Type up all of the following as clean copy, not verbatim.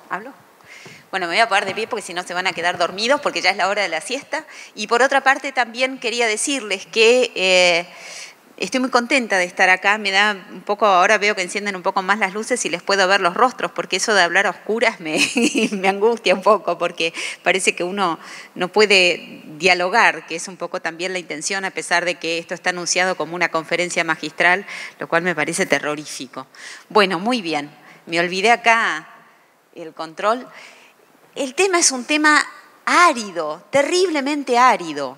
¿Hablo? Bueno, me voy a poner de pie porque si no se van a quedar dormidos porque ya es la hora de la siesta. Y por otra parte también quería decirles que estoy muy contenta de estar acá. Me da un poco, ahora veo que encienden un poco más las luces y les puedo ver los rostros, porque eso de hablar a oscuras me angustia un poco, porque parece que uno no puede dialogar, que es un poco también la intención, a pesar de que esto está anunciado como una conferencia magistral, lo cual me parece terrorífico. Bueno, muy bien. Me olvidé acá el control. El tema es un tema árido, terriblemente árido.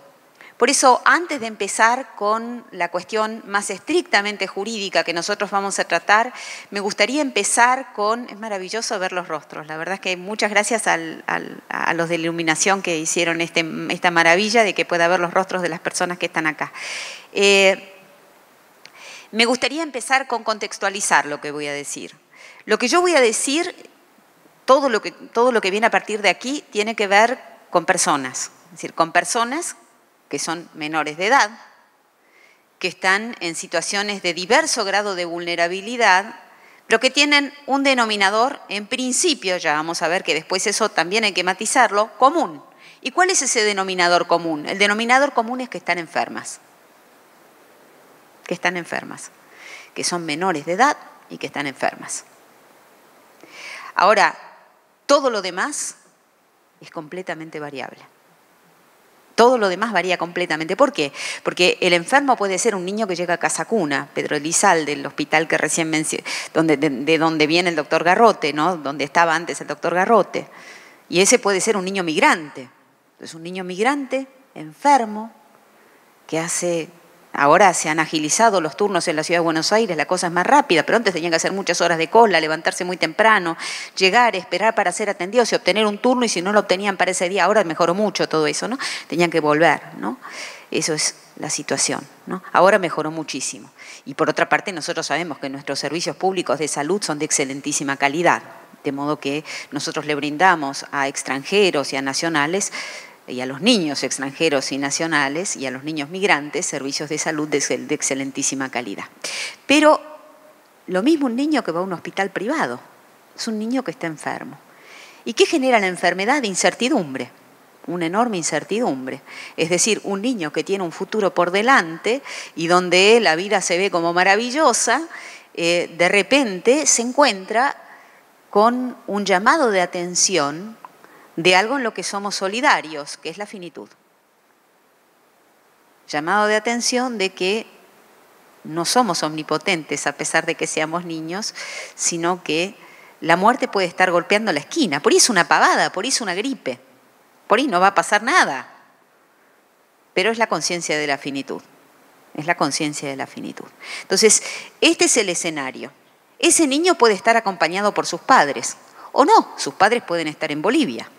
Por eso, antes de empezar con la cuestión más estrictamente jurídica que nosotros vamos a tratar, me gustaría empezar con, es maravilloso ver los rostros, la verdad es que muchas gracias a los de iluminación que hicieron esta maravilla de que pueda ver los rostros de las personas que están acá. Me gustaría empezar con contextualizar lo que voy a decir. Lo que yo voy a decir, todo lo que viene a partir de aquí tiene que ver con personas, es decir, con personas que son menores de edad, que están en situaciones de diverso grado de vulnerabilidad, pero que tienen un denominador, en principio, ya vamos a ver que después eso también hay que matizarlo, común. ¿Y cuál es ese denominador común? El denominador común es que están enfermas. Que son menores de edad y que están enfermas. Ahora, todo lo demás es completamente variable. Todo lo demás varía completamente. ¿Por qué? Porque el enfermo puede ser un niño que llega a Casa Cuna, Pedro Elizalde, del hospital que recién mencioné, de donde viene el doctor Garrote, ¿no? Donde estaba antes el doctor Garrote. Y ese puede ser un niño migrante. Entonces, un niño migrante, enfermo, que ahora se han agilizado los turnos en la Ciudad de Buenos Aires, la cosa es más rápida, pero antes tenían que hacer muchas horas de cola, levantarse muy temprano, llegar, esperar para ser atendidos y obtener un turno, y si no lo obtenían para ese día, ahora mejoró mucho todo eso, ¿no? Tenían que volver, ¿no? Eso es la situación, ¿no? Ahora mejoró muchísimo. Y por otra parte, nosotros sabemos que nuestros servicios públicos de salud son de excelentísima calidad, de modo que nosotros le brindamos a extranjeros y a nacionales y a los niños extranjeros y nacionales y a los niños migrantes servicios de salud de excelentísima calidad. Pero lo mismo un niño que va a un hospital privado, es un niño que está enfermo. ¿Y qué genera la enfermedad? Incertidumbre, una enorme incertidumbre. Es decir, un niño que tiene un futuro por delante y donde la vida se ve como maravillosa, de repente se encuentra con un llamado de atención de algo en lo que somos solidarios, que es la finitud. Llamado de atención de que no somos omnipotentes a pesar de que seamos niños, sino que la muerte puede estar golpeando la esquina. Por ahí es una pavada, por ahí es una gripe, por ahí no va a pasar nada. Pero es la conciencia de la finitud, es la conciencia de la finitud. Entonces, este es el escenario. Ese niño puede estar acompañado por sus padres, o no, sus padres pueden estar en Bolivia.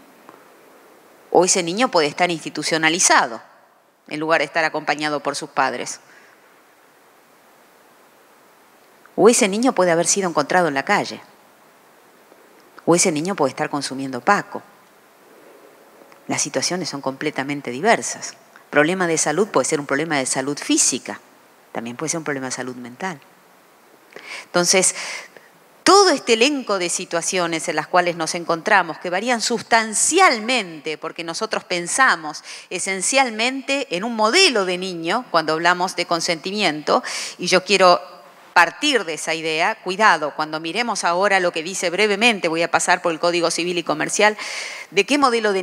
O ese niño puede estar institucionalizado en lugar de estar acompañado por sus padres. O ese niño puede haber sido encontrado en la calle. O ese niño puede estar consumiendo paco. Las situaciones son completamente diversas. Problema de salud puede ser un problema de salud física, también puede ser un problema de salud mental. Entonces, todo este elenco de situaciones en las cuales nos encontramos, que varían sustancialmente, porque nosotros pensamos esencialmente en un modelo de niño cuando hablamos de consentimiento, y yo quiero partir de esa idea. Cuidado, cuando miremos ahora lo que dice brevemente, voy a pasar por el Código Civil y Comercial, ¿en qué modelo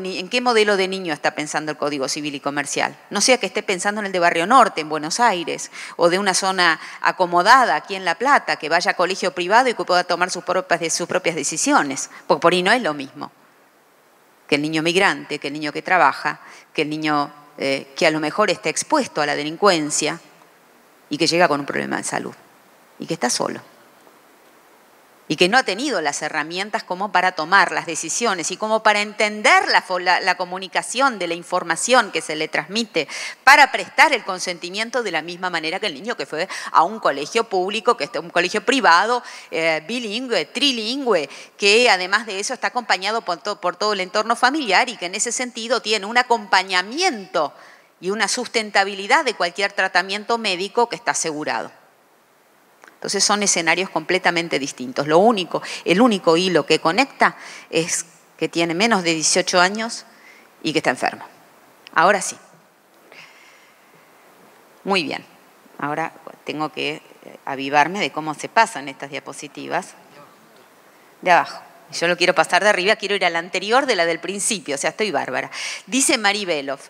de niño está pensando el Código Civil y Comercial? No sea que esté pensando en el de Barrio Norte, en Buenos Aires, o de una zona acomodada aquí en La Plata, que vaya a colegio privado y que pueda tomar sus propias decisiones, porque por ahí no es lo mismo que el niño migrante, que el niño que trabaja, que el niño que a lo mejor está expuesto a la delincuencia y que llega con un problema de salud. Y que está solo. Y que no ha tenido las herramientas como para tomar las decisiones y como para entender la comunicación de la información que se le transmite, para prestar el consentimiento de la misma manera que el niño que fue a un colegio público, que está un colegio privado, bilingüe, trilingüe, que además de eso está acompañado por todo el entorno familiar y que en ese sentido tiene un acompañamiento y una sustentabilidad de cualquier tratamiento médico que está asegurado. Entonces son escenarios completamente distintos. El único hilo que conecta es que tiene menos de 18 años y que está enfermo. Ahora sí. Muy bien. Ahora tengo que avivarme de cómo se pasan estas diapositivas. De abajo. Yo lo quiero pasar de arriba, quiero ir a la anterior de la del principio, o sea, estoy bárbara. Dice Marie Beloff,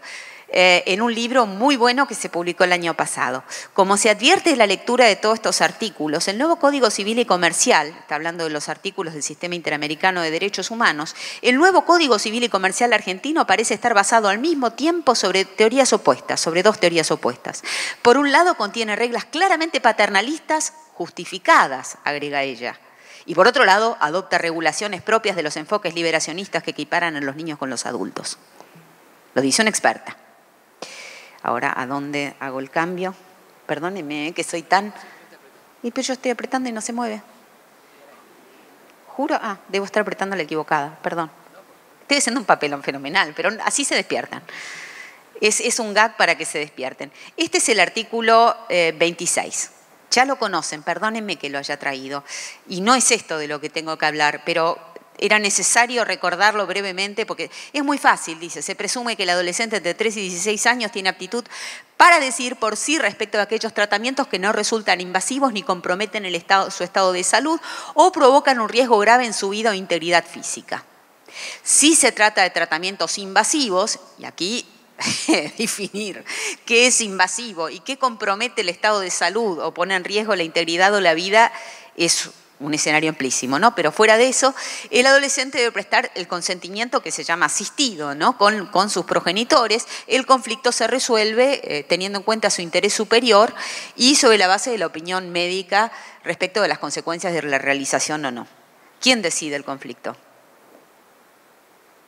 en un libro muy bueno que se publicó el año pasado. Como se advierte de la lectura de todos estos artículos, el nuevo Código Civil y Comercial, está hablando de los artículos del Sistema Interamericano de Derechos Humanos, el nuevo Código Civil y Comercial argentino parece estar basado al mismo tiempo sobre teorías opuestas, sobre dos teorías opuestas. Por un lado, contiene reglas claramente paternalistas, justificadas, agrega ella. Y por otro lado, adopta regulaciones propias de los enfoques liberacionistas que equiparan a los niños con los adultos. Lo dice una experta. Ahora, ¿a dónde hago el cambio? Perdónenme, que soy tan... pero yo estoy apretando y no se mueve. ¿Juro? Debo estar apretando la equivocada, perdón. Estoy haciendo un papelón fenomenal, pero así se despiertan. Es un gag para que se despierten. Este es el artículo 26. Ya lo conocen, perdónenme que lo haya traído. Y no es esto de lo que tengo que hablar, pero era necesario recordarlo brevemente porque es muy fácil, dice. Se presume que el adolescente entre 3 y 16 años tiene aptitud para decir por sí respecto a aquellos tratamientos que no resultan invasivos ni comprometen su estado de salud o provocan un riesgo grave en su vida o integridad física. Si se trata de tratamientos invasivos, y aquí definir qué es invasivo y qué compromete el estado de salud o pone en riesgo la integridad o la vida es un escenario amplísimo, ¿no? Pero fuera de eso, el adolescente debe prestar el consentimiento que se llama asistido, ¿no? Con sus progenitores. El conflicto se resuelve teniendo en cuenta su interés superior y sobre la base de la opinión médica respecto de las consecuencias de la realización o no. ¿Quién decide el conflicto?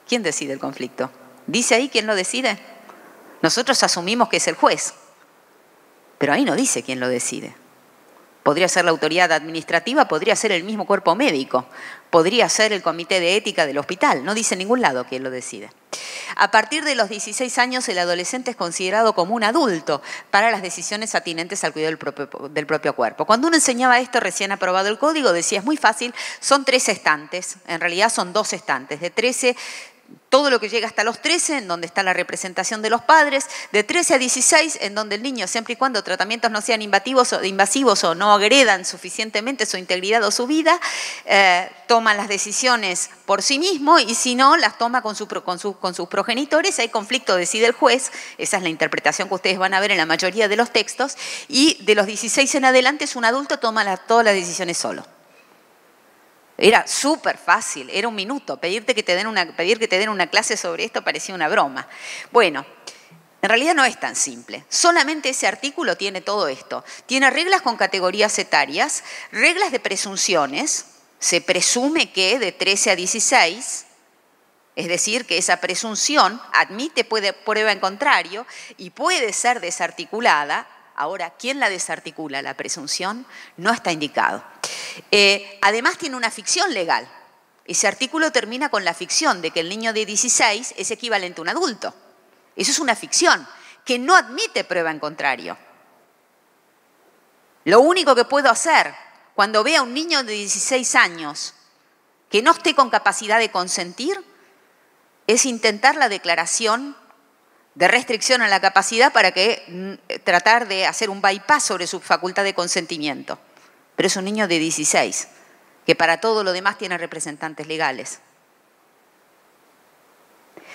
¿Quién decide el conflicto? ¿Dice ahí quién lo decide? Nosotros asumimos que es el juez, pero ahí no dice quién lo decide. Podría ser la autoridad administrativa, podría ser el mismo cuerpo médico, podría ser el comité de ética del hospital, no dice en ningún lado quién lo decide. A partir de los 16 años, el adolescente es considerado como un adulto para las decisiones atinentes al cuidado del propio cuerpo. Cuando uno enseñaba esto, recién aprobado el código, decía, es muy fácil, son 3 estantes, en realidad son 2 estantes, de 13... Todo lo que llega hasta los 13, en donde está la representación de los padres, de 13 a 16, en donde el niño, siempre y cuando tratamientos no sean invasivos o no agredan suficientemente su integridad o su vida, toma las decisiones por sí mismo y si no, las toma con sus progenitores. Hay conflicto, decide el juez, esa es la interpretación que ustedes van a ver en la mayoría de los textos, y de los 16 en adelante es un adulto, toma todas las decisiones solo. Era súper fácil, era un minuto. Pedir que te den una clase sobre esto parecía una broma. Bueno, en realidad no es tan simple. Solamente ese artículo tiene todo esto. Tiene reglas con categorías etarias, reglas de presunciones. Se presume que de 13 a 16, es decir, que esa presunción admite prueba en contrario y puede ser desarticulada. Ahora, ¿quién la desarticula? La presunción no está indicado. Además tiene una ficción legal. Ese artículo termina con la ficción de que el niño de 16 es equivalente a un adulto. Eso es una ficción que no admite prueba en contrario. Lo único que puedo hacer cuando vea a un niño de 16 años que no esté con capacidad de consentir es intentar la declaración de restricción a la capacidad para tratar de hacer un bypass sobre su facultad de consentimiento. Pero es un niño de 16, que para todo lo demás tiene representantes legales.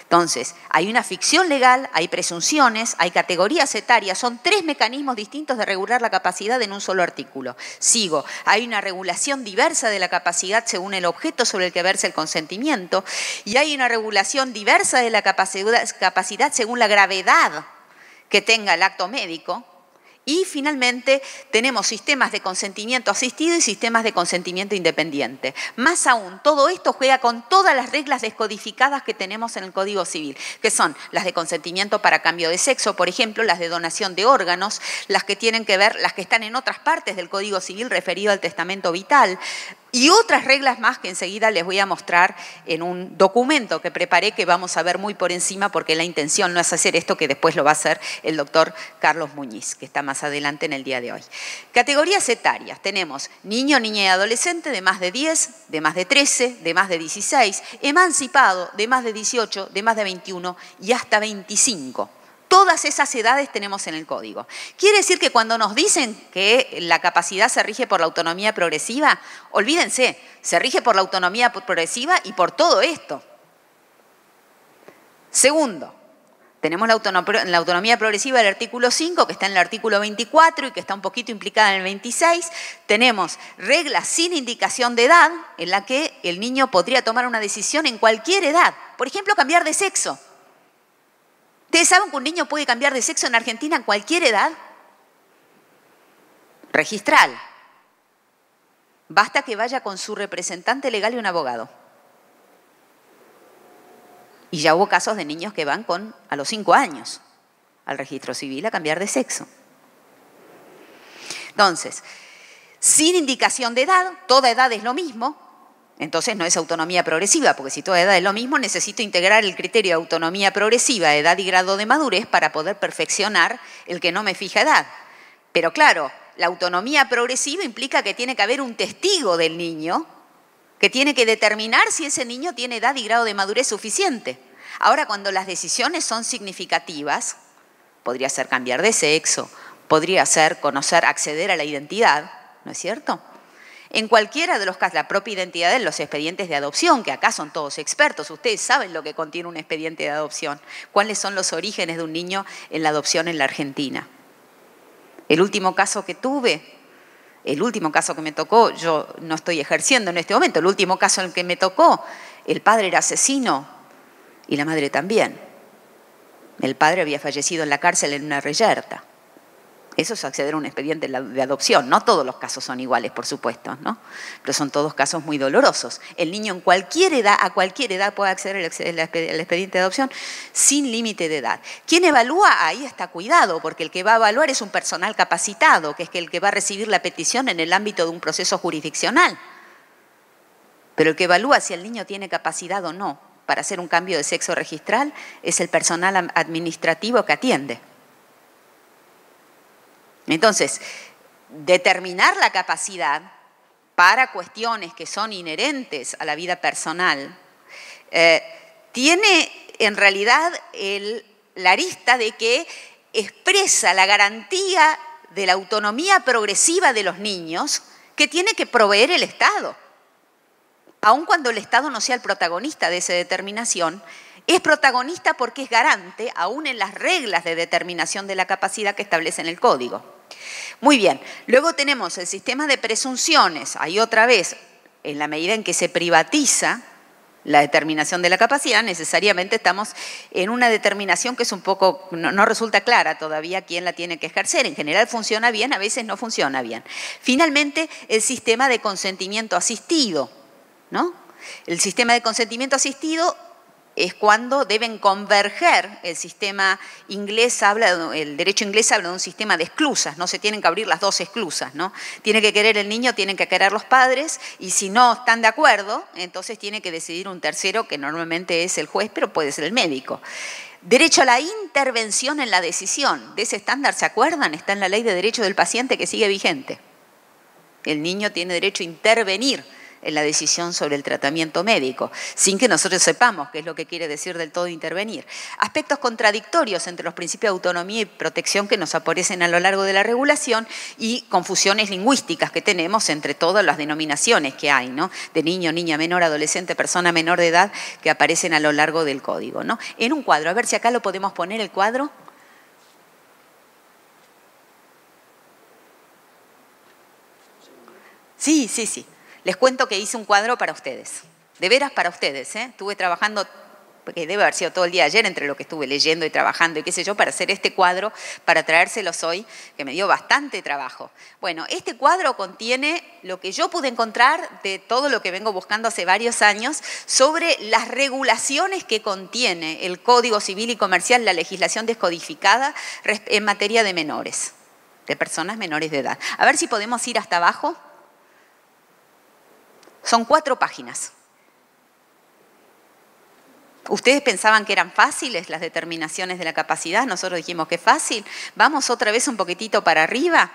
Entonces, hay una ficción legal, hay presunciones, hay categorías etarias, son 3 mecanismos distintos de regular la capacidad en un solo artículo. Sigo, hay una regulación diversa de la capacidad según el objeto sobre el que versa el consentimiento y hay una regulación diversa de la capacidad según la gravedad que tenga el acto médico. Y finalmente tenemos sistemas de consentimiento asistido y sistemas de consentimiento independiente. Más aún, todo esto juega con todas las reglas descodificadas que tenemos en el Código Civil, que son las de consentimiento para cambio de sexo, por ejemplo, las de donación de órganos, las que tienen que ver, las que están en otras partes del Código Civil referido al testamento vital, y otras reglas más que enseguida les voy a mostrar en un documento que preparé que vamos a ver muy por encima porque la intención no es hacer esto que después lo va a hacer el doctor Carlos Muñiz, que está más adelante en el día de hoy. Categorías etarias. Tenemos niño, niña y adolescente de más de 10, de más de 13, de más de 16, emancipado de más de 18, de más de 21 y hasta 25. Todas esas edades tenemos en el código. Quiere decir que cuando nos dicen que la capacidad se rige por la autonomía progresiva, olvídense, se rige por la autonomía progresiva y por todo esto. Segundo, tenemos la autonomía progresiva del artículo 5, que está en el artículo 24 y que está un poquito implicada en el 26. Tenemos reglas sin indicación de edad, en la que el niño podría tomar una decisión en cualquier edad. Por ejemplo, cambiar de sexo. ¿Ustedes saben que un niño puede cambiar de sexo en Argentina en cualquier edad? Registral. Basta que vaya con su representante legal y un abogado. Y ya hubo casos de niños que van a los 5 años al registro civil a cambiar de sexo. Entonces, sin indicación de edad, toda edad es lo mismo. Entonces no es autonomía progresiva, porque si toda edad es lo mismo, necesito integrar el criterio de autonomía progresiva, edad y grado de madurez, para poder perfeccionar el que no me fija edad. Pero claro, la autonomía progresiva implica que tiene que haber un testigo del niño que tiene que determinar si ese niño tiene edad y grado de madurez suficiente. Ahora, cuando las decisiones son significativas, podría ser cambiar de sexo, podría ser conocer, acceder a la identidad, ¿no es cierto? En cualquiera de los casos, la propia identidad de los expedientes de adopción, que acá son todos expertos, ustedes saben lo que contiene un expediente de adopción, cuáles son los orígenes de un niño en la adopción en la Argentina. El último caso que tuve, el último caso que me tocó, yo no estoy ejerciendo en este momento, el último caso en el que me tocó, el padre era asesino y la madre también. El padre había fallecido en la cárcel en una reyerta. Eso es acceder a un expediente de adopción. No todos los casos son iguales, por supuesto, ¿no? Pero son todos casos muy dolorosos. El niño en cualquier edad, a cualquier edad puede acceder al expediente de adopción sin límite de edad. ¿Quién evalúa? Ahí está cuidado, porque el que va a evaluar es un personal capacitado, que es el que va a recibir la petición en el ámbito de un proceso jurisdiccional. Pero el que evalúa si el niño tiene capacidad o no para hacer un cambio de sexo registral es el personal administrativo que atiende. Entonces, determinar la capacidad para cuestiones que son inherentes a la vida personal tiene en realidad la arista de que expresa la garantía de la autonomía progresiva de los niños que tiene que proveer el Estado. Aun cuando el Estado no sea el protagonista de esa determinación, es protagonista porque es garante, aún en las reglas de determinación de la capacidad que establecen el Código. Muy bien, luego tenemos el sistema de presunciones. Ahí otra vez, en la medida en que se privatiza la determinación de la capacidad, necesariamente estamos en una determinación que es un poco, no resulta clara todavía quién la tiene que ejercer. En general funciona bien, a veces no funciona bien. Finalmente, el sistema de consentimiento asistido, ¿no? El sistema de consentimiento asistido es cuando deben converger. El sistema inglés el derecho inglés habla de un sistema de esclusas, no se tienen que abrir las dos esclusas, ¿no? Tiene que querer el niño, tienen que querer los padres, y si no están de acuerdo, entonces tiene que decidir un tercero, que normalmente es el juez, pero puede ser el médico. Derecho a la intervención en la decisión. De ese estándar, ¿se acuerdan? Está en la Ley de Derecho del Paciente, que sigue vigente. El niño tiene derecho a intervenir en la decisión sobre el tratamiento médico, sin que nosotros sepamos qué es lo que quiere decir del todo intervenir. Aspectos contradictorios entre los principios de autonomía y protección que nos aparecen a lo largo de la regulación y confusiones lingüísticas que tenemos entre todas las denominaciones que hay, ¿no? De niño, niña menor, adolescente, persona menor de edad, que aparecen a lo largo del código, ¿no? En un cuadro, a ver si acá lo podemos poner el cuadro. Sí. Les cuento que hice un cuadro para ustedes, de veras para ustedes, ¿eh? Estuve trabajando, porque debe haber sido todo el día ayer entre lo que estuve leyendo y trabajando y qué sé yo, para hacer este cuadro, para traérselos hoy, que me dio bastante trabajo. Bueno, este cuadro contiene lo que yo pude encontrar de todo lo que vengo buscando hace varios años sobre las regulaciones que contiene el Código Civil y Comercial, la legislación descodificada en materia de menores, de personas menores de edad. A ver si podemos ir hasta abajo. Son 4 páginas. ¿Ustedes pensaban que eran fáciles las determinaciones de la capacidad? Nosotros dijimos que fácil. Vamos otra vez un poquitito para arriba.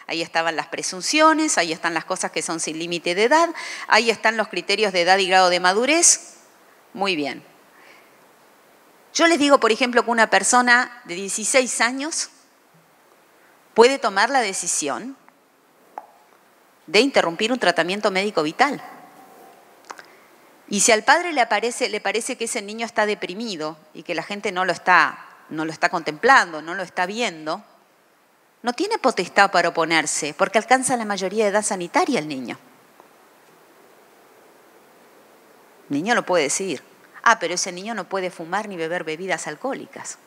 Ahí estaban las presunciones, ahí están las cosas que son sin límite de edad, ahí están los criterios de edad y grado de madurez. Muy bien. Yo les digo, por ejemplo, que una persona de 16 años puede tomar la decisión de interrumpir un tratamiento médico vital. Y si al padre le parece que ese niño está deprimido y que la gente no lo está contemplando, no lo está viendo, no tiene potestad para oponerse, porque alcanza la mayoría de edad sanitaria el niño. El niño lo puede decidir. Pero ese niño no puede fumar ni beber bebidas alcohólicas.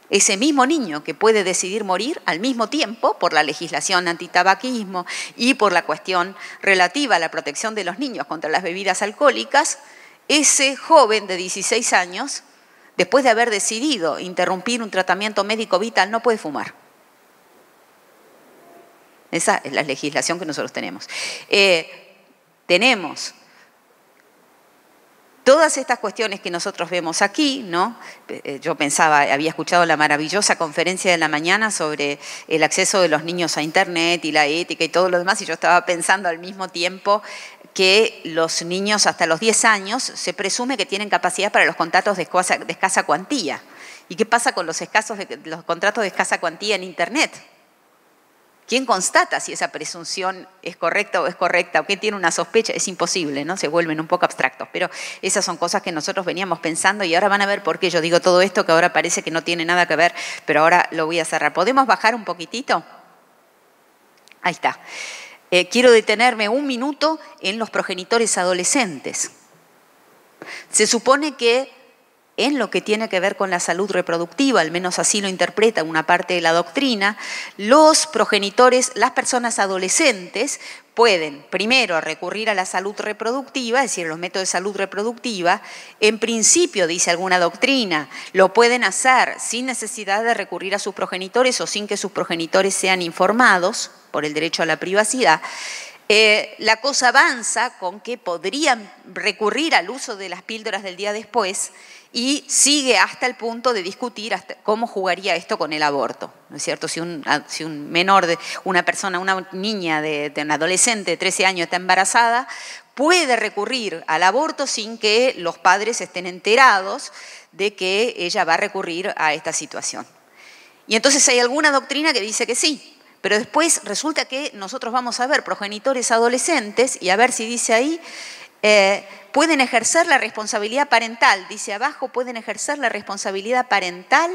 Ese mismo niño que puede decidir morir al mismo tiempo por la legislación antitabaquismo y por la cuestión relativa a la protección de los niños contra las bebidas alcohólicas, ese joven de 16 años, después de haber decidido interrumpir un tratamiento médico vital, no puede fumar. Esa es la legislación que nosotros tenemos. Tenemos todas estas cuestiones que nosotros vemos aquí, ¿no? Yo había escuchado la maravillosa conferencia de la mañana sobre el acceso de los niños a Internet y la ética y todo lo demás, y yo estaba pensando al mismo tiempo que los niños hasta los 10 años se presume que tienen capacidad para los contratos de escasa cuantía. ¿Y qué pasa con los contratos de escasa cuantía en Internet? ¿Quién constata si esa presunción es correcta o es correcta? ¿O quién tiene una sospecha? Es imposible, ¿no? Se vuelven un poco abstractos. Pero esas son cosas que nosotros veníamos pensando y ahora van a ver por qué yo digo todo esto, que ahora parece que no tiene nada que ver, pero ahora lo voy a cerrar. ¿Podemos bajar un poquitito? Ahí está. Quiero detenerme un minuto en los progenitores adolescentes. Se supone que en lo que tiene que ver con la salud reproductiva, al menos así lo interpreta una parte de la doctrina, los progenitores, las personas adolescentes pueden primero recurrir a la salud reproductiva, es decir, los métodos de salud reproductiva. En principio, dice alguna doctrina, lo pueden hacer sin necesidad de recurrir a sus progenitores o sin que sus progenitores sean informados por el derecho a la privacidad. La cosa avanza con que podrían recurrir al uso de las píldoras del día después y sigue hasta el punto de discutir cómo jugaría esto con el aborto, ¿no es cierto? Si un menor, una niña de un adolescente de 13 años está embarazada, puede recurrir al aborto sin que los padres estén enterados de que ella va a recurrir a esta situación. Y entonces hay alguna doctrina que dice que sí. Pero después resulta que nosotros vamos a ver progenitores adolescentes y a ver si dice ahí, pueden ejercer la responsabilidad parental, dice abajo, pueden ejercer la responsabilidad parental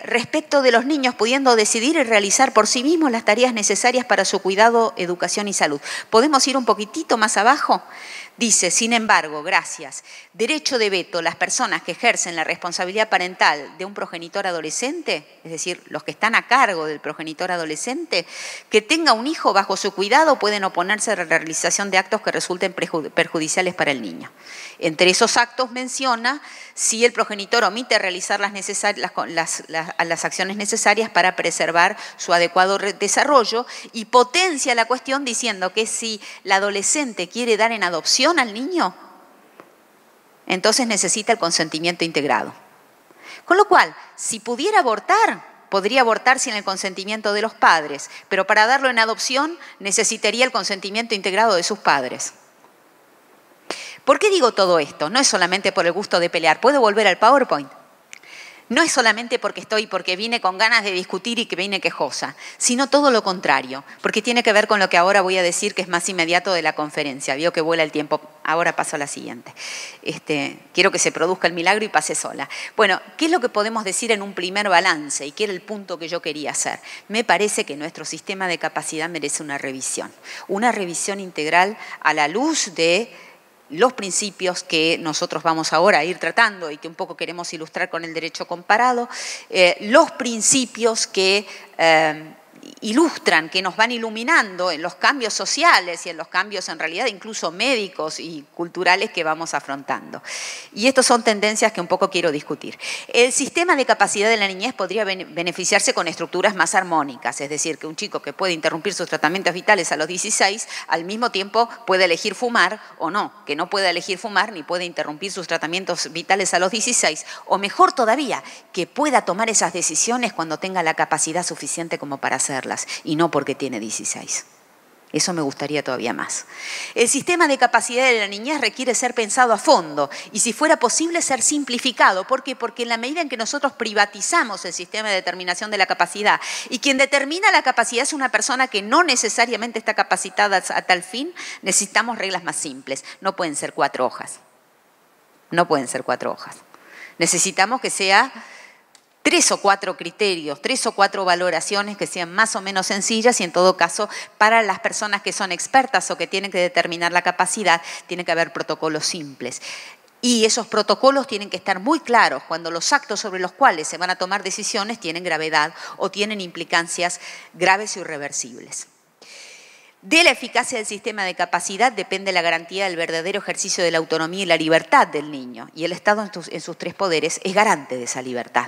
respecto de los niños, pudiendo decidir y realizar por sí mismos las tareas necesarias para su cuidado, educación y salud. ¿Podemos ir un poquitito más abajo? Dice, sin embargo, gracias, derecho de veto, las personas que ejercen la responsabilidad parental de un progenitor adolescente, es decir, los que están a cargo del progenitor adolescente, que tenga un hijo bajo su cuidado, pueden oponerse a la realización de actos que resulten perjudiciales para el niño. Entre esos actos menciona si el progenitor omite realizar las acciones necesarias para preservar su adecuado desarrollo y potencia la cuestión diciendo que si la adolescente quiere dar en adopción al niño, entonces necesita el consentimiento integrado. Con lo cual, si pudiera abortar, podría abortar sin el consentimiento de los padres, pero para darlo en adopción necesitaría el consentimiento integrado de sus padres. ¿Por qué digo todo esto? No es solamente por el gusto de pelear. ¿Puedo volver al PowerPoint? No es solamente porque vine con ganas de discutir y que vine quejosa, sino todo lo contrario, porque tiene que ver con lo que ahora voy a decir, que es más inmediato de la conferencia. Vio que vuela el tiempo. Ahora paso a la siguiente. Quiero que se produzca el milagro y pase sola. Bueno, ¿qué es lo que podemos decir en un primer balance? Y qué era el punto que yo quería hacer. Me parece que nuestro sistema de capacidad merece una revisión integral a la luz de los principios que nosotros vamos ahora a ir tratando y que un poco queremos ilustrar con el derecho comparado, los principios que ilustran, que nos van iluminando en los cambios sociales y en los cambios en realidad incluso médicos y culturales que vamos afrontando. Y estas son tendencias que un poco quiero discutir. El sistema de capacidad de la niñez podría beneficiarse con estructuras más armónicas, es decir, que un chico que puede interrumpir sus tratamientos vitales a los 16, al mismo tiempo puede elegir fumar o no, que no pueda elegir fumar ni puede interrumpir sus tratamientos vitales a los 16, o mejor todavía, que pueda tomar esas decisiones cuando tenga la capacidad suficiente como para hacerlas y no porque tiene 16. Eso me gustaría todavía más. El sistema de capacidad de la niñez requiere ser pensado a fondo y, si fuera posible, ser simplificado. ¿Por qué? Porque en la medida en que nosotros privatizamos el sistema de determinación de la capacidad y quien determina la capacidad es una persona que no necesariamente está capacitada a tal fin, necesitamos reglas más simples. No pueden ser 4 hojas. No pueden ser 4 hojas. Necesitamos que sea 3 o 4 criterios, 3 o 4 valoraciones que sean más o menos sencillas y, en todo caso, para las personas que son expertas o que tienen que determinar la capacidad, tiene que haber protocolos simples. Y esos protocolos tienen que estar muy claros cuando los actos sobre los cuales se van a tomar decisiones tienen gravedad o tienen implicancias graves y irreversibles. De la eficacia del sistema de capacidad depende la garantía del verdadero ejercicio de la autonomía y la libertad del niño. Y el Estado, en sus 3 poderes, es garante de esa libertad.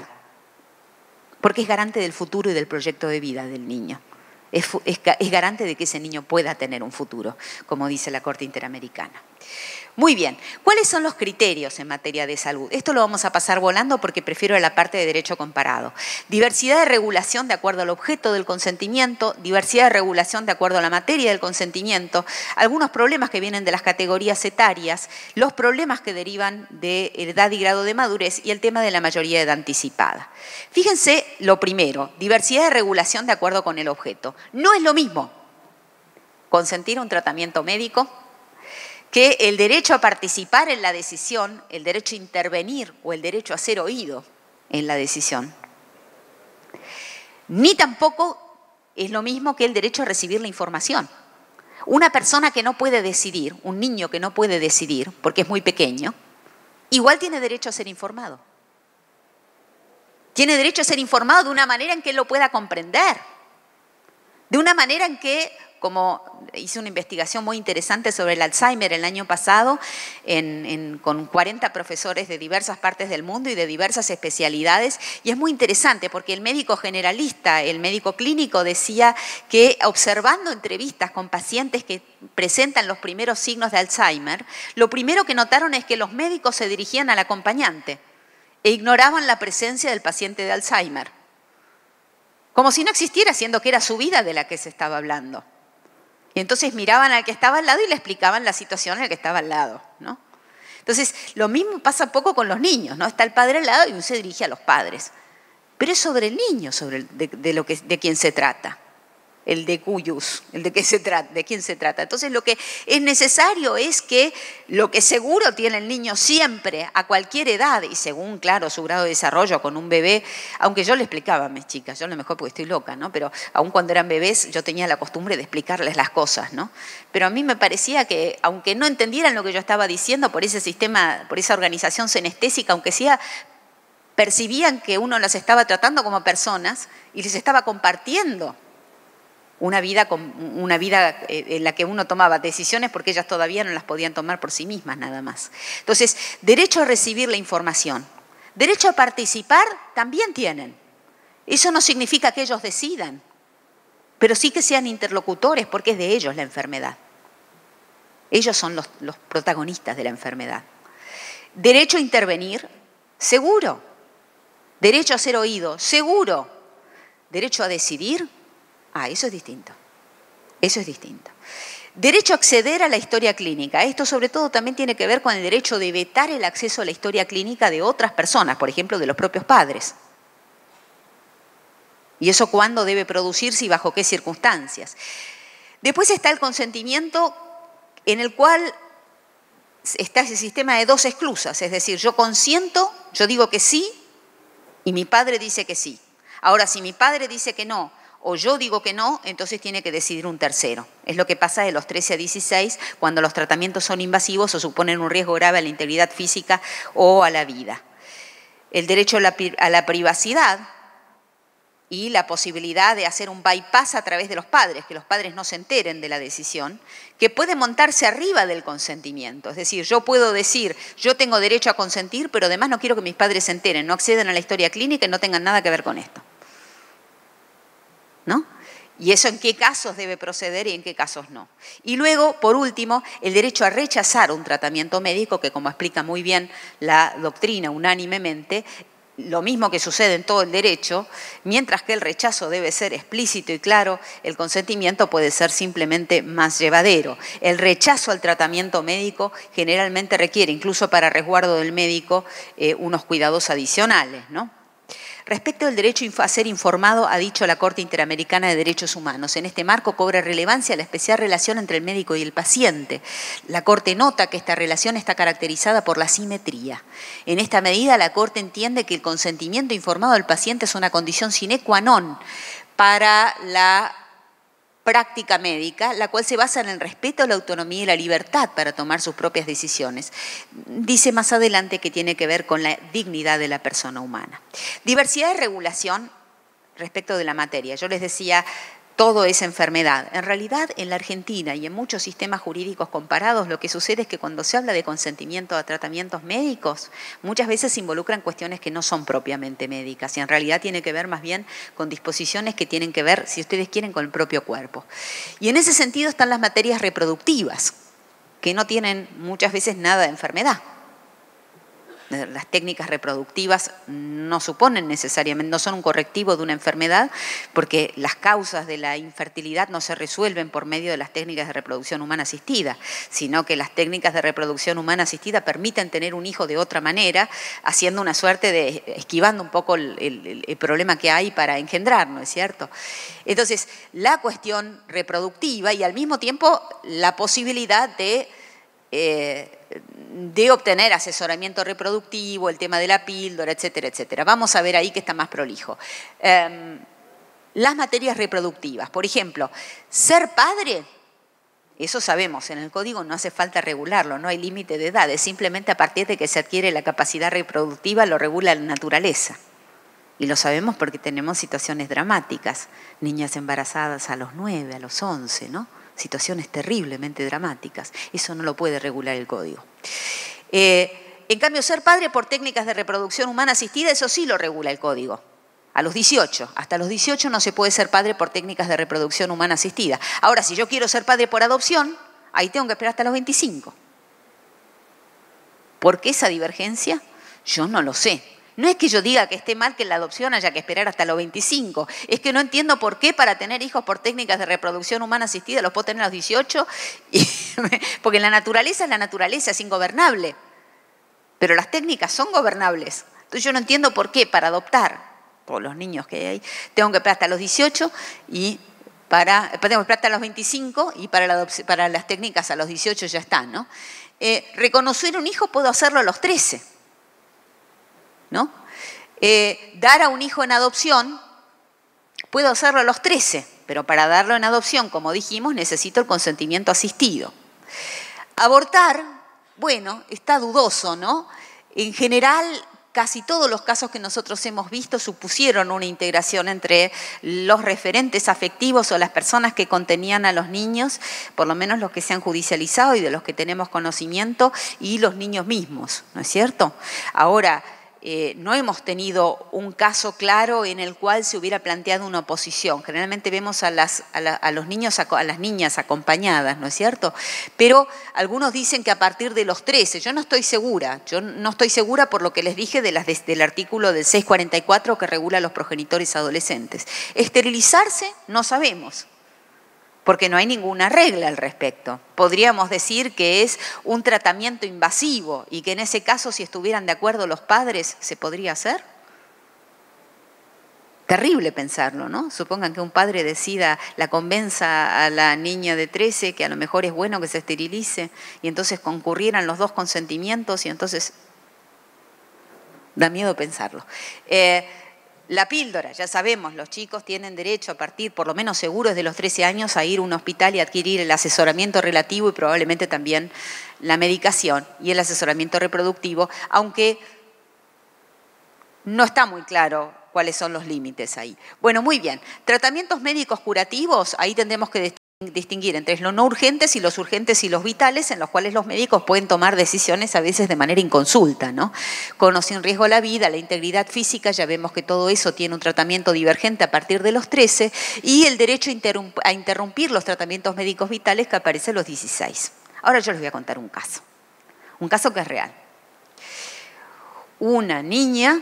Porque es garante del futuro y del proyecto de vida del niño. Es garante de que ese niño pueda tener un futuro, como dice la Corte Interamericana. Muy bien, ¿cuáles son los criterios en materia de salud? Esto lo vamos a pasar volando porque prefiero la parte de derecho comparado. Diversidad de regulación de acuerdo al objeto del consentimiento, diversidad de regulación de acuerdo a la materia del consentimiento, algunos problemas que vienen de las categorías etarias, los problemas que derivan de edad y grado de madurez y el tema de la mayoría de edad anticipada. Fíjense lo primero, diversidad de regulación de acuerdo con el objeto. No es lo mismo consentir un tratamiento médico que el derecho a participar en la decisión, el derecho a intervenir o el derecho a ser oído en la decisión. Ni tampoco es lo mismo que el derecho a recibir la información. Una persona que no puede decidir, un niño que no puede decidir porque es muy pequeño, igual tiene derecho a ser informado. Tiene derecho a ser informado de una manera en que él lo pueda comprender, de una manera en que, como hice una investigación muy interesante sobre el Alzheimer el año pasado, con 40 profesores de diversas partes del mundo y de diversas especialidades, y es muy interesante porque el médico generalista, el médico clínico, decía que observando entrevistas con pacientes que presentan los primeros signos de Alzheimer, lo primero que notaron es que los médicos se dirigían al acompañante e ignoraban la presencia del paciente de Alzheimer, como si no existiera, siendo que era su vida de la que se estaba hablando. Y entonces miraban al que estaba al lado y le explicaban la situación al que estaba al lado, ¿no? Entonces, lo mismo pasa un poco con los niños, ¿no? Está el padre al lado y uno se dirige a los padres. Pero es sobre el niño, de quién se trata. El de cuyus, el de quién se trata. Entonces, lo que es necesario es que lo que seguro tiene el niño siempre, a cualquier edad, y según, claro, su grado de desarrollo con un bebé, aunque yo le explicaba a mis chicas, yo a lo mejor porque estoy loca, ¿no? Pero aún cuando eran bebés yo tenía la costumbre de explicarles las cosas, ¿no? Pero a mí me parecía que, aunque no entendieran lo que yo estaba diciendo por ese sistema, por esa organización senestésica, aunque sea, percibían que uno las estaba tratando como personas y les estaba compartiendo una vida en la que uno tomaba decisiones porque ellas todavía no las podían tomar por sí mismas nada más. Entonces, derecho a recibir la información. Derecho a participar también tienen. Eso no significa que ellos decidan, pero sí que sean interlocutores porque es de ellos la enfermedad. Ellos son los protagonistas de la enfermedad. Derecho a intervenir, seguro. Derecho a ser oído, seguro. Derecho a decidir, eso es distinto. Eso es distinto. Derecho a acceder a la historia clínica. Esto sobre todo también tiene que ver con el derecho de vetar el acceso a la historia clínica de otras personas, por ejemplo, de los propios padres. Y eso cuándo debe producirse y bajo qué circunstancias. Después está el consentimiento en el cual está ese sistema de 2 esclusas. Es decir, yo consiento, yo digo que sí y mi padre dice que sí. Ahora, si mi padre dice que no, o yo digo que no, entonces tiene que decidir un tercero. Es lo que pasa de los 13 a 16 cuando los tratamientos son invasivos o suponen un riesgo grave a la integridad física o a la vida. El derecho a la privacidad y la posibilidad de hacer un bypass a través de los padres, que los padres no se enteren de la decisión, que puede montarse arriba del consentimiento. Es decir, yo puedo decir, yo tengo derecho a consentir, pero además no quiero que mis padres se enteren, no accedan a la historia clínica y no tengan nada que ver con esto. ¿No? Y eso en qué casos debe proceder y en qué casos no. Y luego, por último, el derecho a rechazar un tratamiento médico, que como explica muy bien la doctrina unánimemente, lo mismo que sucede en todo el derecho, mientras que el rechazo debe ser explícito y claro, el consentimiento puede ser simplemente más llevadero. El rechazo al tratamiento médico generalmente requiere, incluso para resguardo del médico, unos cuidados adicionales, ¿no? Respecto al derecho a ser informado, ha dicho la Corte Interamericana de Derechos Humanos. En este marco cobra relevancia la especial relación entre el médico y el paciente. La Corte nota que esta relación está caracterizada por la simetría. En esta medida, la Corte entiende que el consentimiento informado del paciente es una condición sine qua non para la práctica médica, la cual se basa en el respeto a la autonomía y la libertad para tomar sus propias decisiones. Dice más adelante que tiene que ver con la dignidad de la persona humana. Diversidad de regulación respecto de la materia. Yo les decía, todo es enfermedad. En realidad, en la Argentina y en muchos sistemas jurídicos comparados, lo que sucede es que cuando se habla de consentimiento a tratamientos médicos, muchas veces se involucran cuestiones que no son propiamente médicas y en realidad tiene que ver más bien con disposiciones que tienen que ver, si ustedes quieren, con el propio cuerpo. Y en ese sentido están las materias reproductivas, que no tienen muchas veces nada de enfermedad. Las técnicas reproductivas no suponen necesariamente, no son un correctivo de una enfermedad, porque las causas de la infertilidad no se resuelven por medio de las técnicas de reproducción humana asistida, sino que las técnicas de reproducción humana asistida permiten tener un hijo de otra manera, haciendo una suerte de, esquivando un poco el problema que hay para engendrar, ¿no es cierto? Entonces, la cuestión reproductiva y al mismo tiempo la posibilidad de obtener asesoramiento reproductivo, el tema de la píldora, etcétera, etcétera. Vamos a ver ahí que está más prolijo. Las materias reproductivas, por ejemplo, ser padre, eso sabemos, en el código no hace falta regularlo, no hay límite de edad, es simplemente a partir de que se adquiere la capacidad reproductiva, lo regula la naturaleza. Y lo sabemos porque tenemos situaciones dramáticas, niñas embarazadas a los 9, a los 11, ¿no? Situaciones terriblemente dramáticas. Eso no lo puede regular el código. En cambio, ser padre por técnicas de reproducción humana asistida, eso sí lo regula el código. A los 18. Hasta los 18 no se puede ser padre por técnicas de reproducción humana asistida. Ahora, si yo quiero ser padre por adopción, ahí tengo que esperar hasta los 25. ¿Por qué esa divergencia? Yo no lo sé. No es que yo diga que esté mal que la adopción haya que esperar hasta los 25, es que no entiendo por qué para tener hijos por técnicas de reproducción humana asistida los puedo tener a los 18, porque la naturaleza es ingobernable, pero las técnicas son gobernables. Entonces yo no entiendo por qué para adoptar, por los niños que hay, tengo que esperar hasta los 18 y tengo que esperar hasta los 25 y para las técnicas a los 18 ya están, ¿no? Reconocer un hijo puedo hacerlo a los 13. ¿No? Dar a un hijo en adopción, puedo hacerlo a los 13, pero para darlo en adopción, como dijimos, necesito el consentimiento asistido. Abortar, bueno, está dudoso, ¿no? En general, casi todos los casos que nosotros hemos visto supusieron una integración entre los referentes afectivos o las personas que contenían a los niños, por lo menos los que se han judicializado y de los que tenemos conocimiento, y los niños mismos, ¿no es cierto? Ahora, no hemos tenido un caso claro en el cual se hubiera planteado una oposición. Generalmente vemos a los niños, a las niñas acompañadas, ¿no es cierto? Pero algunos dicen que a partir de los 13, yo no estoy segura por lo que les dije del artículo del 644 que regula a los progenitores adolescentes. Esterilizarse, no sabemos, porque no hay ninguna regla al respecto. Podríamos decir que es un tratamiento invasivo y que en ese caso, si estuvieran de acuerdo los padres, ¿se podría hacer? Terrible pensarlo, ¿no? Supongan que un padre la convenza a la niña de 13 que a lo mejor es bueno que se esterilice y entonces concurrieran los dos consentimientos y entonces da miedo pensarlo. La píldora, ya sabemos, los chicos tienen derecho a partir, por lo menos seguros de los 13 años, a ir a un hospital y adquirir el asesoramiento relativo y probablemente también la medicación y el asesoramiento reproductivo, aunque no está muy claro cuáles son los límites ahí. Bueno, muy bien. Tratamientos médicos curativos, ahí tendremos que distinguir entre los no urgentes y los urgentes y los vitales, en los cuales los médicos pueden tomar decisiones a veces de manera inconsulta, ¿no? Con o sin riesgo a la vida, la integridad física, ya vemos que todo eso tiene un tratamiento divergente a partir de los 13, y el derecho a interrumpir los tratamientos médicos vitales, que aparece a los 16. Ahora yo les voy a contar un caso que es real. Una niña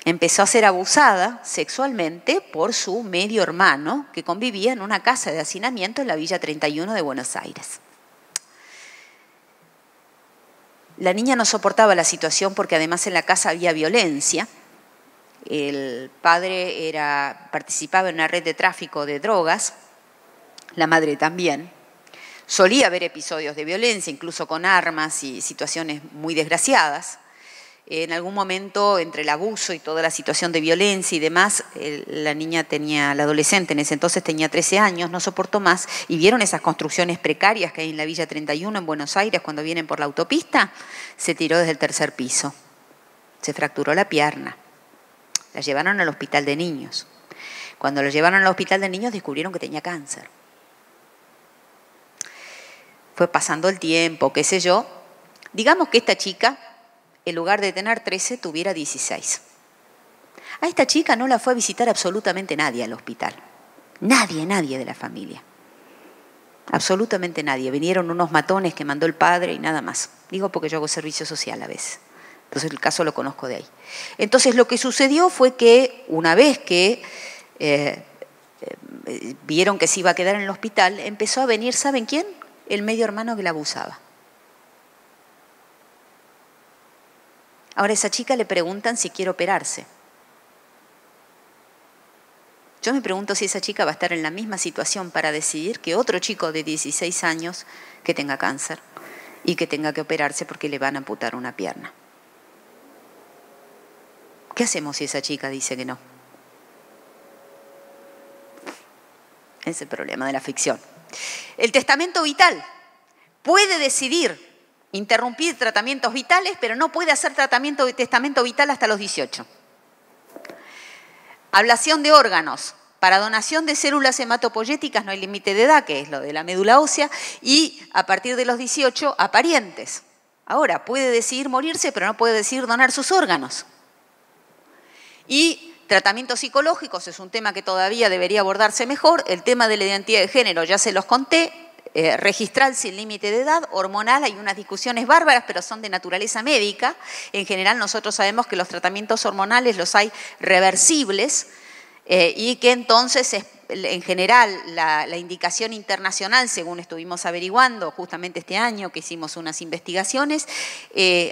empezó a ser abusada sexualmente por su medio hermano, que convivía en una casa de hacinamiento en la Villa 31 de Buenos Aires. La niña no soportaba la situación porque además en la casa había violencia. El padre participaba en una red de tráfico de drogas, la madre también. Solía haber episodios de violencia, incluso con armas y situaciones muy desgraciadas. En algún momento, entre el abuso y toda la situación de violencia y demás, la adolescente en ese entonces tenía 13 años, no soportó más, y vieron esas construcciones precarias que hay en la Villa 31 en Buenos Aires cuando vienen por la autopista, se tiró desde el 3er piso, se fracturó la pierna, la llevaron al hospital de niños. Cuando lo llevaron al hospital de niños descubrieron que tenía cáncer. Fue pasando el tiempo, qué sé yo, digamos que esta chica, en lugar de tener 13, tuviera 16. A esta chica no la fue a visitar absolutamente nadie al hospital. Nadie de la familia. Absolutamente nadie. Vinieron unos matones que mandó el padre y nada más. Digo porque yo hago servicio social a veces. Entonces el caso lo conozco de ahí. Entonces lo que sucedió fue que una vez que vieron que se iba a quedar en el hospital, empezó a venir, ¿saben quién? El medio hermano que la abusaba. Ahora a esa chica le preguntan si quiere operarse. Yo me pregunto si esa chica va a estar en la misma situación para decidir que otro chico de 16 años que tenga cáncer y que tenga que operarse porque le van a amputar una pierna. ¿Qué hacemos si esa chica dice que no? Ese es el problema de la ficción. El testamento vital puede decidir interrumpir tratamientos vitales, pero no puede hacer testamento vital hasta los 18. Ablación de órganos. Para donación de células hematopoyéticas no hay límite de edad, que es lo de la médula ósea, y a partir de los 18 a parientes. Ahora, puede decidir morirse, pero no puede decidir donar sus órganos. Y tratamientos psicológicos es un tema que todavía debería abordarse mejor. El tema de la identidad de género ya se los conté. Registral sin límite de edad, hormonal, hay unas discusiones bárbaras, pero son de naturaleza médica. En general nosotros sabemos que los tratamientos hormonales los hay reversibles y que entonces en general la indicación internacional, según estuvimos averiguando justamente este año que hicimos unas investigaciones,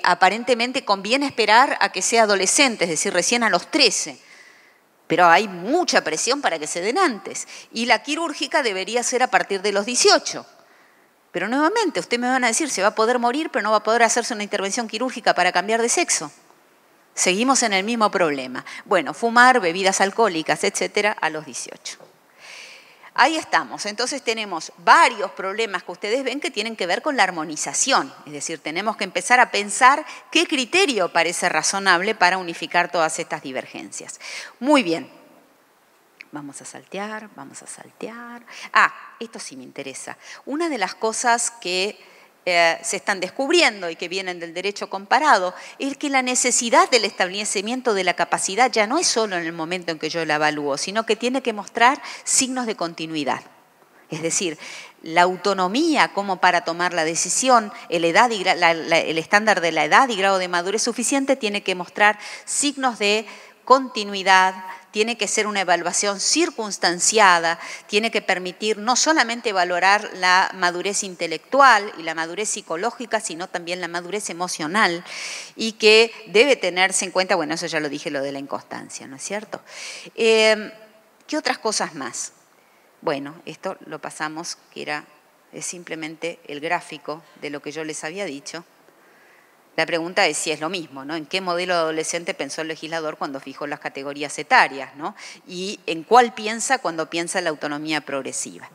aparentemente conviene esperar a que sea adolescente, es decir, recién a los 13. Pero hay mucha presión para que se den antes. Y la quirúrgica debería ser a partir de los 18. Pero nuevamente, ustedes me van a decir, se va a poder morir, pero no va a poder hacerse una intervención quirúrgica para cambiar de sexo. Seguimos en el mismo problema. Bueno, fumar, bebidas alcohólicas, etcétera, a los 18. Ahí estamos. Entonces tenemos varios problemas que ustedes ven que tienen que ver con la armonización. Es decir, tenemos que empezar a pensar qué criterio parece razonable para unificar todas estas divergencias. Muy bien. Vamos a saltear, vamos a saltear. Esto sí me interesa. Una de las cosas que se están descubriendo y que vienen del derecho comparado es que la necesidad del establecimiento de la capacidad ya no es solo en el momento en que yo la evalúo, sino que tiene que mostrar signos de continuidad. Es decir, la autonomía como para tomar la decisión, el estándar de la edad y grado de madurez suficiente tiene que mostrar signos de continuidad, tiene que ser una evaluación circunstanciada, tiene que permitir no solamente valorar la madurez intelectual y la madurez psicológica, sino también la madurez emocional, y que debe tenerse en cuenta, bueno, eso ya lo dije, lo de la inconstancia, ¿no es cierto? ¿Qué otras cosas más? Bueno, esto lo pasamos, que es simplemente el gráfico de lo que yo les había dicho. La pregunta es si es lo mismo, ¿no? ¿En qué modelo adolescente pensó el legislador cuando fijó las categorías etarias, ¿no? Y en cuál piensa cuando piensa en la autonomía progresiva.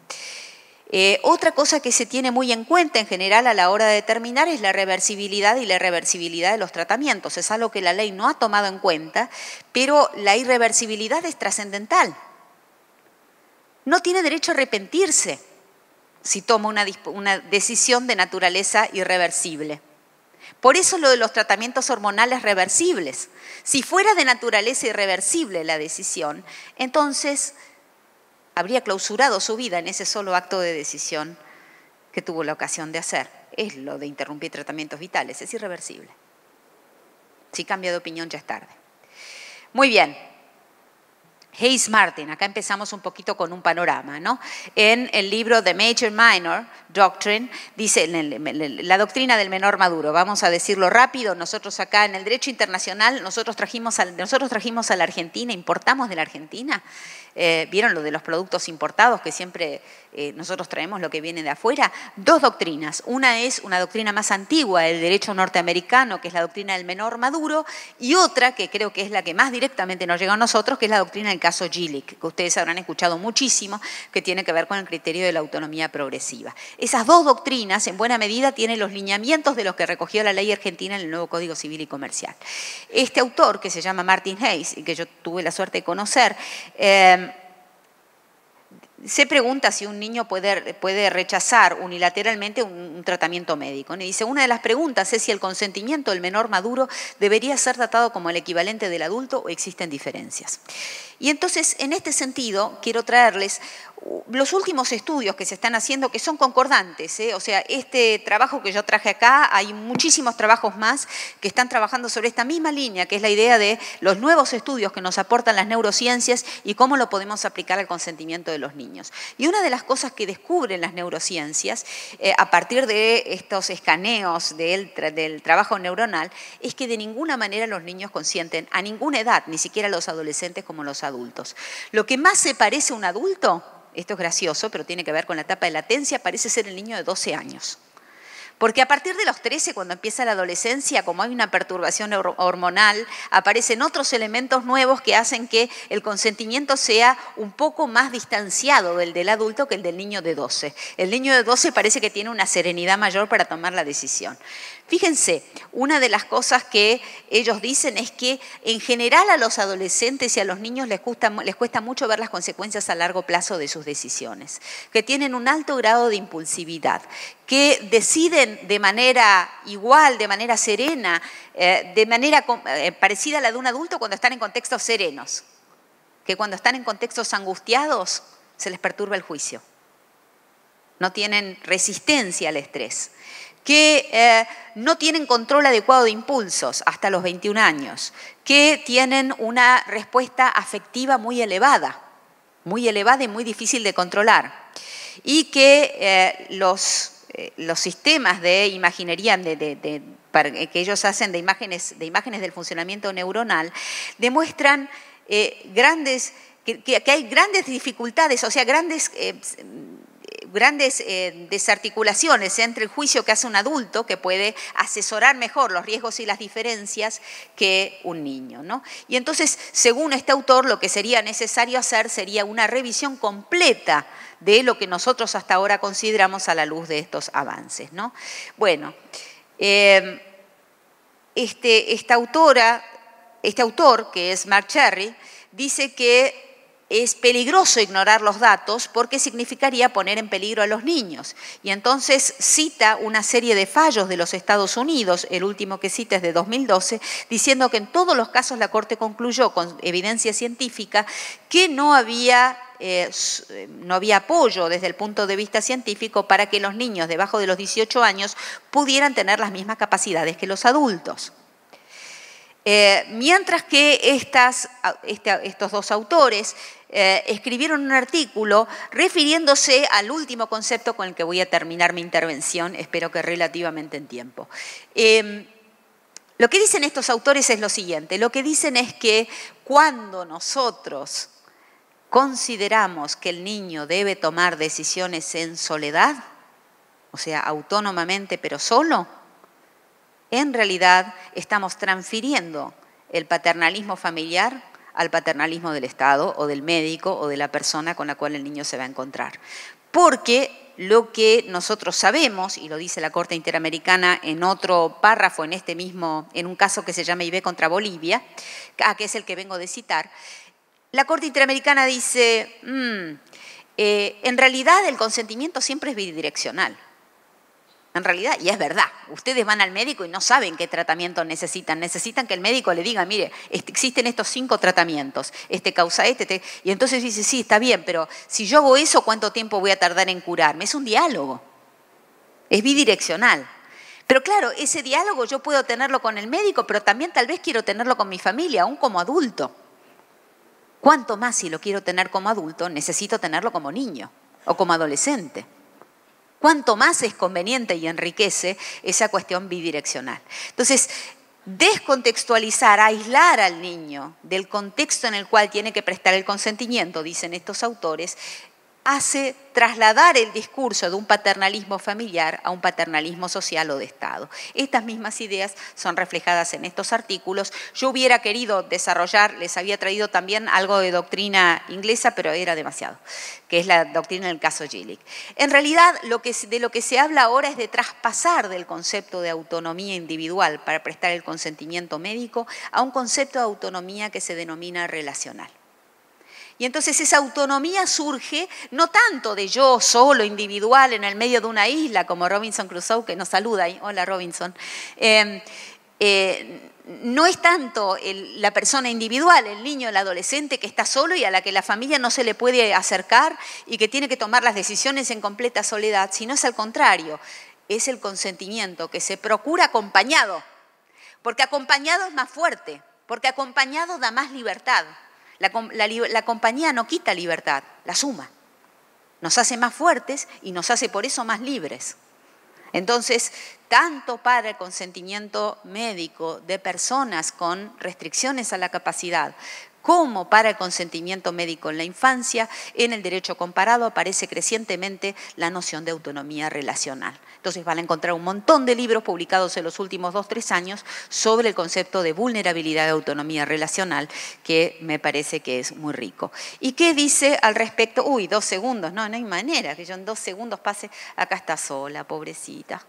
Otra cosa que se tiene muy en cuenta en general a la hora de determinar es la reversibilidad y la irreversibilidad de los tratamientos. Es algo que la ley no ha tomado en cuenta, pero la irreversibilidad es trascendental. No tiene derecho a arrepentirse si toma una decisión de naturaleza irreversible. Por eso lo de los tratamientos hormonales reversibles. Si fuera de naturaleza irreversible la decisión, entonces habría clausurado su vida en ese solo acto de decisión que tuvo la ocasión de hacer. Es lo de interrumpir tratamientos vitales, es irreversible. Si cambia de opinión ya es tarde. Muy bien. Hayes Martin, acá empezamos un poquito con un panorama, ¿no? En el libro The Major Minor Doctrine, dice la doctrina del menor maduro. Vamos a decirlo rápido, nosotros acá en el derecho internacional, nosotros trajimos a la Argentina, importamos de la Argentina. ¿Vieron lo de los productos importados que siempre nosotros traemos lo que viene de afuera? Dos doctrinas. Una es una doctrina más antigua del derecho norteamericano, que es la doctrina del menor maduro, y otra, que creo que es la que más directamente nos llega a nosotros, que es la doctrina del caso Gillick, que ustedes habrán escuchado muchísimo, que tiene que ver con el criterio de la autonomía progresiva. Esas dos doctrinas, en buena medida, tienen los lineamientos de los que recogió la ley argentina en el nuevo Código Civil y Comercial. Este autor, que se llama Martin Hayes, y que yo tuve la suerte de conocer, se pregunta si un niño puede rechazar unilateralmente un tratamiento médico. Y dice, una de las preguntas es si el consentimiento del menor maduro debería ser tratado como el equivalente del adulto o existen diferencias. Y entonces, en este sentido, quiero traerles los últimos estudios que se están haciendo que son concordantes, ¿eh? O sea, este trabajo que yo traje acá, hay muchísimos trabajos más que están trabajando sobre esta misma línea, que es la idea de los nuevos estudios que nos aportan las neurociencias y cómo lo podemos aplicar al consentimiento de los niños. Y una de las cosas que descubren las neurociencias, a partir de estos escaneos del trabajo neuronal, es que de ninguna manera los niños consienten a ninguna edad, ni siquiera los adolescentes como los adultos. Lo que más se parece a un adulto, esto es gracioso, pero tiene que ver con la etapa de latencia, parece ser el niño de 12 años. Porque a partir de los 13, cuando empieza la adolescencia, como hay una perturbación hormonal, aparecen otros elementos nuevos que hacen que el consentimiento sea un poco más distanciado del adulto que el del niño de 12. El niño de 12 parece que tiene una serenidad mayor para tomar la decisión. Fíjense, una de las cosas que ellos dicen es que en general a los adolescentes y a los niños les cuesta mucho ver las consecuencias a largo plazo de sus decisiones, que tienen un alto grado de impulsividad, que deciden de manera igual, de manera serena, de manera parecida a la de un adulto cuando están en contextos serenos, que cuando están en contextos angustiados se les perturba el juicio, no tienen resistencia al estrés, que no tienen control adecuado de impulsos hasta los 21 años, que tienen una respuesta afectiva muy elevada y muy difícil de controlar, y que los sistemas de imaginería que ellos hacen de imágenes del funcionamiento neuronal demuestran que hay grandes dificultades, o sea, grandes desarticulaciones entre el juicio que hace un adulto, que puede asesorar mejor los riesgos y las diferencias, que un niño, ¿no? Y entonces, según este autor, lo que sería necesario hacer sería una revisión completa de lo que nosotros hasta ahora consideramos a la luz de estos avances, ¿no? Bueno, este autor, que es Mark Cherry, dice que es peligroso ignorar los datos porque significaría poner en peligro a los niños. Y entonces cita una serie de fallos de los Estados Unidos, el último que cita es de 2012, diciendo que en todos los casos la Corte concluyó con evidencia científica que no había apoyo desde el punto de vista científico para que los niños debajo de los 18 años pudieran tener las mismas capacidades que los adultos. Mientras que estos dos autores escribieron un artículo refiriéndose al último concepto con el que voy a terminar mi intervención, espero que relativamente en tiempo. Lo que dicen estos autores es lo siguiente, lo que dicen es que cuando nosotros consideramos que el niño debe tomar decisiones en soledad, o sea, autónomamente pero solo, en realidad estamos transfiriendo el paternalismo familiar al paternalismo del Estado o del médico o de la persona con la cual el niño se va a encontrar. Porque lo que nosotros sabemos, y lo dice la Corte Interamericana en otro párrafo, en un caso que se llama IB contra Bolivia, que es el que vengo de citar, la Corte Interamericana dice, en realidad el consentimiento siempre es bidireccional. En realidad, y es verdad, ustedes van al médico y no saben qué tratamiento necesitan. Necesitan que el médico le diga, mire, existen estos 5 tratamientos, causa y entonces dice, sí, está bien, pero si yo hago eso, ¿cuánto tiempo voy a tardar en curarme? Es un diálogo, es bidireccional. Pero claro, ese diálogo yo puedo tenerlo con el médico, pero también tal vez quiero tenerlo con mi familia, aún como adulto. ¿Cuánto más si lo quiero tener como adulto, necesito tenerlo como niño o como adolescente? ¿Cuánto más es conveniente y enriquece esa cuestión bidireccional? Entonces, descontextualizar, aislar al niño del contexto en el cual tiene que prestar el consentimiento, dicen estos autores, hace trasladar el discurso de un paternalismo familiar a un paternalismo social o de Estado. Estas mismas ideas son reflejadas en estos artículos. Yo hubiera querido desarrollar, les había traído también algo de doctrina inglesa, pero era demasiado, que es la doctrina del caso Gillick. En realidad, de lo que se habla ahora es de traspasar del concepto de autonomía individual para prestar el consentimiento médico a un concepto de autonomía que se denomina relacional. Y entonces esa autonomía surge no tanto de yo solo, individual, en el medio de una isla, como Robinson Crusoe, que nos saluda ahí. Hola, Robinson. No es tanto la persona individual, el niño, el adolescente que está solo y a la que la familia no se le puede acercar y que tiene que tomar las decisiones en completa soledad, sino es al contrario. Es el consentimiento que se procura acompañado, porque acompañado es más fuerte, porque acompañado da más libertad. La compañía no quita libertad, la suma. Nos hace más fuertes y nos hace por eso más libres. Entonces, tanto para el consentimiento médico de personas con restricciones a la capacidad, como para el consentimiento médico en la infancia, en el derecho comparado aparece crecientemente la noción de autonomía relacional. Entonces van a encontrar un montón de libros publicados en los últimos 2 o 3 años sobre el concepto de vulnerabilidad de autonomía relacional, que me parece que es muy rico. ¿Y qué dice al respecto? 2 segundos, no hay manera que yo en 2 segundos pase, acá está sola, pobrecita.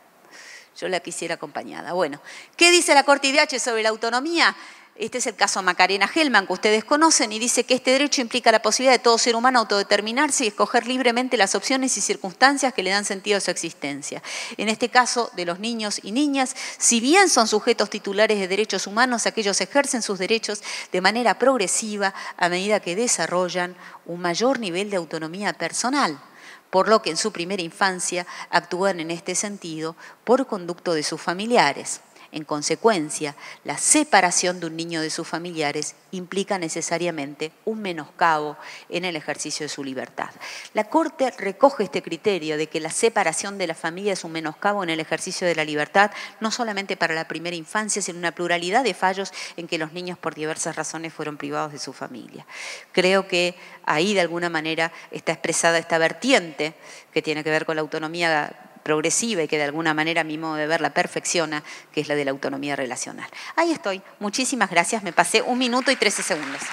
Yo la quisiera acompañada. Bueno, ¿qué dice la Corte IDH sobre la autonomía? Este es el caso Macarena Hellman, que ustedes conocen, y dice que este derecho implica la posibilidad de todo ser humano autodeterminarse y escoger libremente las opciones y circunstancias que le dan sentido a su existencia. En este caso de los niños y niñas, si bien son sujetos titulares de derechos humanos, aquellos ejercen sus derechos de manera progresiva a medida que desarrollan un mayor nivel de autonomía personal, por lo que en su primera infancia actúan en este sentido por conducto de sus familiares. En consecuencia, la separación de un niño de sus familiares implica necesariamente un menoscabo en el ejercicio de su libertad. La Corte recoge este criterio de que la separación de la familia es un menoscabo en el ejercicio de la libertad, no solamente para la primera infancia, sino una pluralidad de fallos en que los niños por diversas razones fueron privados de su familia. Creo que ahí de alguna manera está expresada esta vertiente que tiene que ver con la autonomía progresiva y que de alguna manera a mi modo de ver la perfecciona, que es la de la autonomía relacional. Ahí estoy. Muchísimas gracias. Me pasé 1 minuto y 13 segundos.